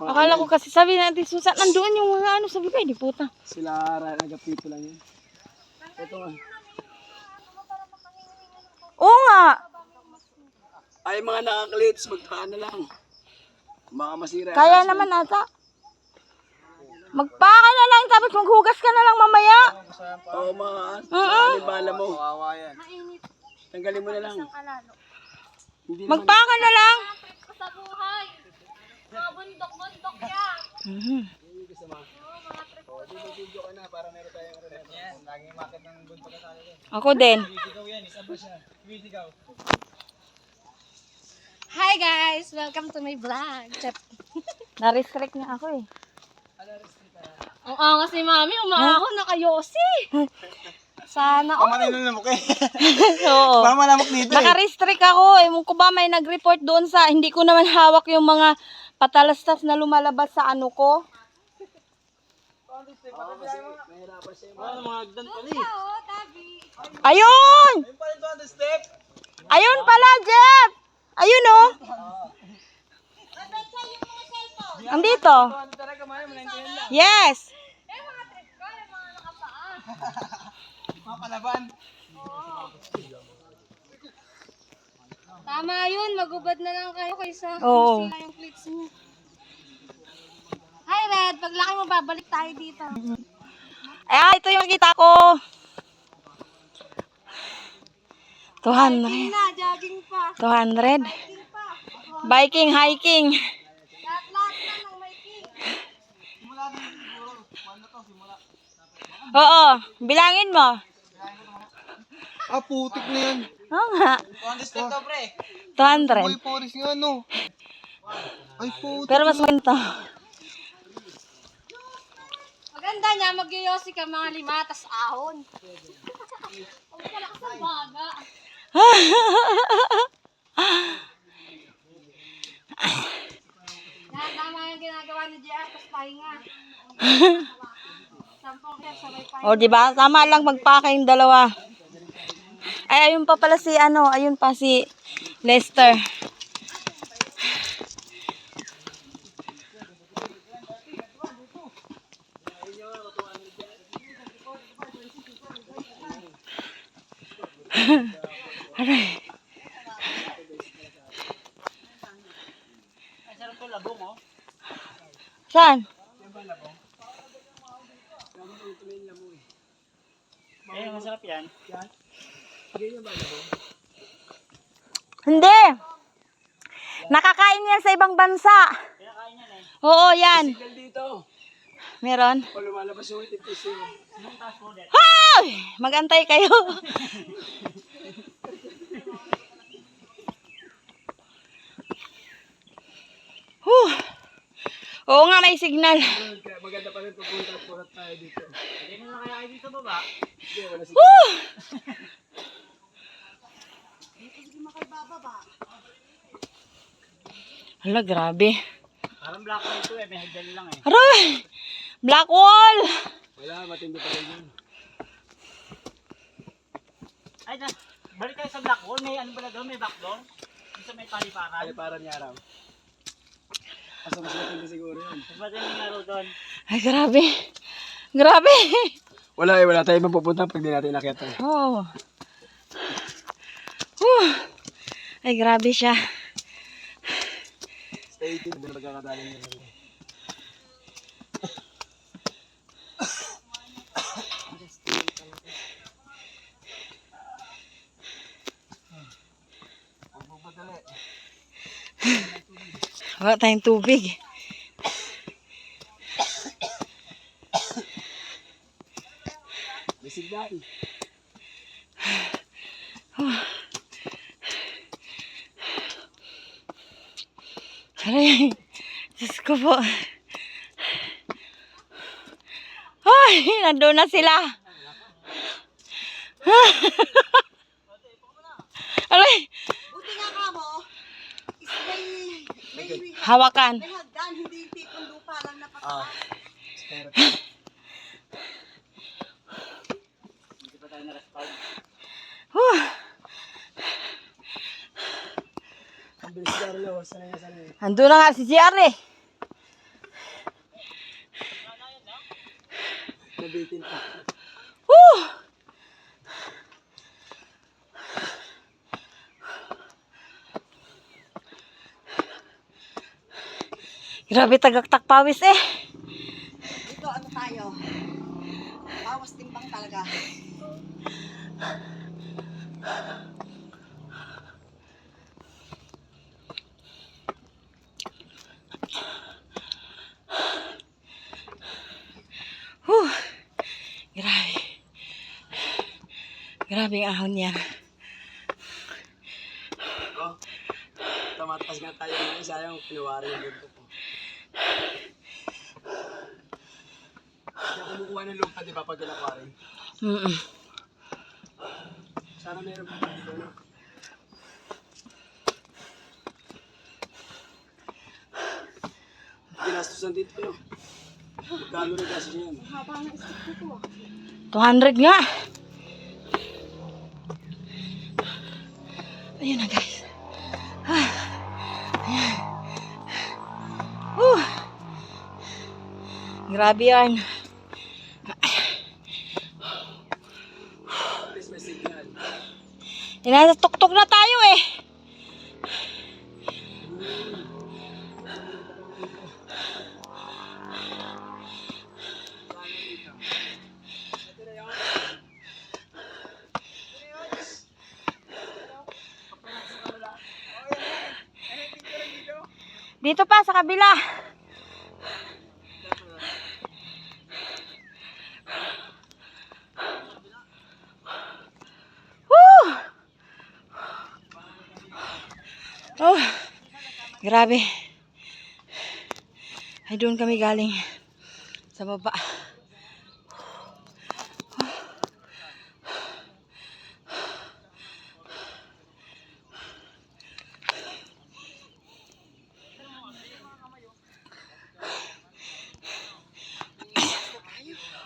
Akala ko kasi sabi natin Susan, nandoon yung mga ano, sabi ko, di puta. Sila nagapito lang yun. Ito nga. Oo nga. Ay mga nakaklits, magpaano lang. Baka masira. Kaya naman ata. Magpaka na lang, tapos maghugas ka na lang mamaya. Oo mga bala mo. Kawawa yan. Tanggalin mo na lang. Magpaka na lang. Sa buhay. Mga bundok-bundok yan. Video ka na para meron tayong reference. Laging makit ng bundok na tayo. Ako din. Bisigaw yan, isa ba siya? Bisigaw. Hi guys! Welcome to my vlog. Na-restrict niya ako eh. Ang angas ni Mami, umahon na kayosi. Sana all. Pamanay na namok eh. Oo. Pamalamok dito eh. Naka-restrict ako. Ewan ko ba may nag-report doon sa, hindi ko naman hawak yung mga patalastas na lumalabas sa ano ko. Ayun! Ayun pala, Jeff! Ayun oh! Andito. Yes! Mapalaban. Tama yun, magubad na lang kayo kaysa Oo. masira yung plates mo. Hi Red, paglaki mo babalik tayo dito. Ay, ito yung kita ko. Hiking 200. na, jogging pa. 200. Hiking pa. Biking, hiking. Lahat-lahat na ng hiking. Oo, bilangin mo. Ah, putik na yan. Oo nga. 200. Uy, Boris nga no. Ay, putik. Pero mas maganda. Maganda niya, mag-yoyosi ka mga 5, tas ahon. Huwag ka lakas ng baga. Tama yung ginagawa ni JR, tas pahinga. 10 kaya sabay pahinga. O, diba? Tama lang magpaka yung dalawa. Ay, ayun pa pala si, ano, ayun pa si Lester. Aray. Saan? Eh, masarap yan. Hindi. Nakakain yan sa ibang bansa. Oo, yan. Sigal dito. Meron. O lumalabas yung tipis yun. Hoy! Magantay kayo. Huh. Oo nga, may signal. Kaya maganda pa rin pupunta at purat tayo dito. Hindi mo na kaya kayo dito baba? Hindi, wala signal. Huh. Hala, grabe. Parang black hole ito eh, may hagdan lang eh. Aray! Black wall! Wala, matindi pa rin yun. Ay, balik tayo sa black hole. May ano ba doon? May back door? Dito may paliparan. Ay, parang niya raw. Mas matindi siguro yun. Mas matinding nga raw doon. Ay, grabe. Grabe. Wala eh, wala tayong mapupunta pag di natin nakita eh. Oh. Huh. Ay, grabe siya. Stay tuned, hindi magkakadaling nyo. Wala tayong tubig. May signal. Aray. Diyos ko po. Ay, nandun na sila. Aray. Buti nga ka mo, may Hawakan. hagdan, hindi tipong lupa lang na Ah. Hindi pa tayo na-respond. Huh. Ang bilis Carlo, sanay na sanay. Andun na nga si JR eh. Nabitin pa. Woo! Grabe tagaktak pawis eh. Dito ano tayo? Bawas timbang talaga. Whew. Grabe. Grabe ang ahon yan. Oh, tamatas nga tayo ng isa yung pinuwari yung lupa ko. Hindi ako kumukuha ng lupa, di ba, pag kinakwari? Sana meron pa dito, no? Ginastusan dito, no? Magkano rin kasi yan? 200 nga. Ayun na guys. Ayan. Grabe yan. At least may signal. Inasa tuktok na tayo eh. Dito pa sa kabila. Woo! Oh, grabe. Ay, doon kami galing sa baba.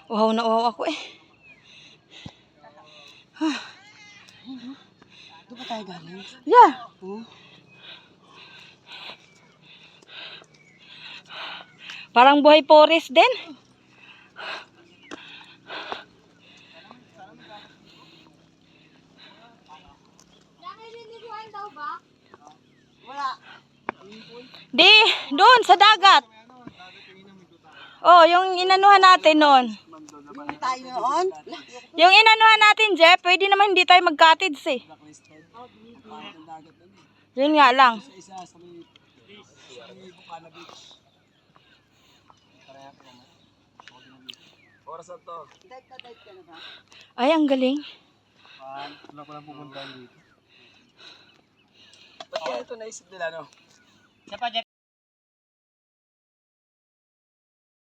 Uhaw na uhaw ako eh. Doon ba tayo galing? Yeah. Parang buhay forest din. Nakiliniguan daw ba? Wala. Di, doon sa dagat. Oh, yung inanuhan natin noon. Hindi tayo noon. Yung inanuhan natin, Jeff, pwede naman hindi tayo mag-cottage eh. Ang dagat na din. Yun nga lang. Sa isa, sa may Bukana Beach. Pareha ko naman. Oras na to. Dive ka na ba? Ay, ang galing. Wala ko lang pumunta dito. Ba't kaya ito naisip nila, no? Siya pa, Jeff.